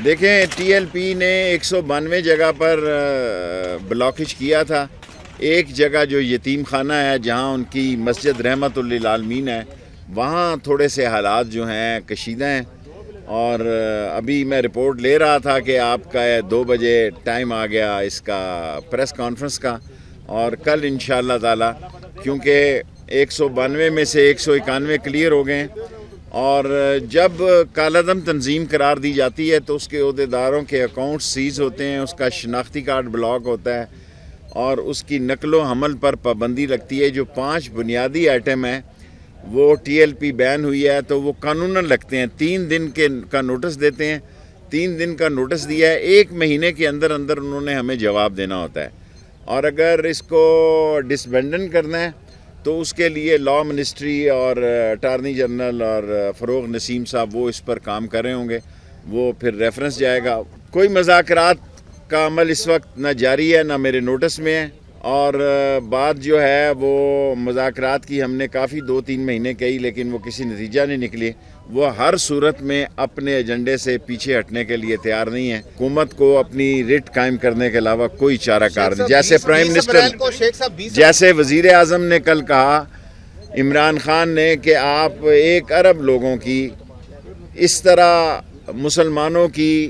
دیکھیں T L P نے 192 جگہ پر بلاکج کیا تھا. ایک جگہ جو یتیم خانہ ہے جہاں ان کی مسجد رحمت للعالمین ہے، وہاں تھوڑے سے حالات جو ہیں کشیدہ ہیں، اور ابھی میں رپورٹ لے رہا تھا کہ آپ کا 2 بجے ٹائم آ گیا اس کا پریس کانفرنس کا، اور کل انشاءاللہ تعالی کیونکہ 192 میں سے 191 کلیئر ہو گئے ہیں، اور جب کالعدم تنظیم قرار دی جاتی ہے تو اس کے عہدیداروں کے اکاؤنٹ سیز ہوتے ہیں، اس کا شناختی کارڈ بلاک ہوتا ہے، اور اس کی نقل و حمل پر پابندی لگتی ہے. جو 5 بنیادی آئٹم ہیں وہ ٹی ایل پی بین ہوئی ہے تو وہ قانوناً لگتے ہیں. 3 دن کا نوٹس دیتے ہیں. 3 دن کا نوٹس دیا ہے، 1 مہینے کے اندر انہوں نے ہمیں جواب دینا ہوتا ہے، اور اگر اس کو ڈسبینڈن کرنا ہے تو اس کے لیے لا منسٹری اور اٹارنی جنرل اور فروغ نسیم صاحب وہ اس پر کام کر رہے ہوں گے، وہ پھر ریفرنس جائے گا. کوئی مذاکرات کا عمل اس وقت نہ جاری ہے نہ میرے نوٹس میں ہے، اور بات جو ہے وہ مذاکرات کی ہم نے کافی 2-3 مہینے کہی لیکن وہ کسی نتیجہ نہیں نکلی. وہ ہر صورت میں اپنے ایجنڈے سے پیچھے ہٹنے کے لیے تیار نہیں ہے. حکومت کو اپنی ریٹ قائم کرنے کے علاوہ کوئی چارہ کار نہیں. جیسے پرائم منسٹر، جیسے وزیر اعظم نے کل کہا عمران خان نے کہ آپ 1 ارب لوگوں کی اس طرح مسلمانوں کی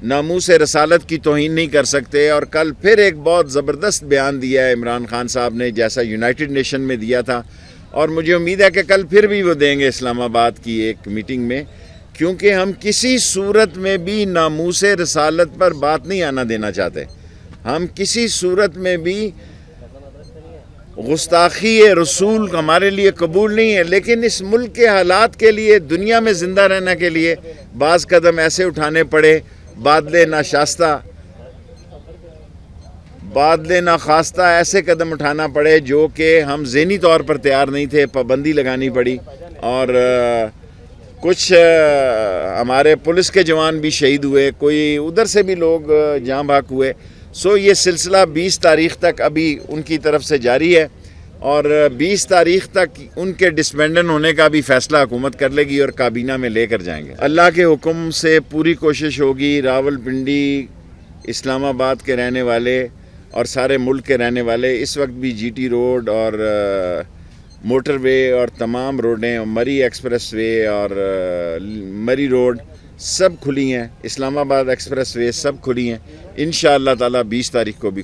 ناموس رسالت کی توہین نہیں کر سکتے، اور کل پھر ایک بہت زبردست بیان دیا ہے عمران خان صاحب نے جیسا یونائٹڈ نیشن میں دیا تھا، اور مجھے امید ہے کہ کل پھر بھی وہ دیں گے اسلام آباد کی ایک میٹنگ میں، کیونکہ ہم کسی صورت میں بھی ناموس رسالت پر بات نہیں آنا دینا چاہتے. ہم کسی صورت میں بھی گستاخی رسول ہمارے لیے قبول نہیں ہے، لیکن اس ملک کے حالات کے لیے، دنیا میں زندہ رہنے کے لیے بعض قدم ایسے اٹھانے پڑے، بادلے ناخواستہ ایسے قدم اٹھانا پڑے جو کہ ہم ذہنی طور پر تیار نہیں تھے. پابندی لگانی پڑی، اور کچھ ہمارے پولیس کے جوان بھی شہید ہوئے، کوئی ادھر سے بھی لوگ جاں بحق ہوئے. یہ سلسلہ 20 تاریخ تک ابھی ان کی طرف سے جاری ہے، اور 20 تاریخ تک ان کے ڈسبینڈن ہونے کا بھی فیصلہ حکومت کر لے گی اور کابینہ میں لے کر جائیں گے. اللہ کے حکم سے پوری کوشش ہوگی. راولپنڈی، اسلام آباد کے رہنے والے اور سارے ملک کے رہنے والے اس وقت بھی جی ٹی روڈ اور موٹر وے اور تمام روڈیں، مری ایکسپریس وے اور مری روڈ سب کھلی ہیں، اسلام آباد ایکسپریس وے سب کھلی ہیں. انشاءاللہ تعالی 20 تاریخ کو بھی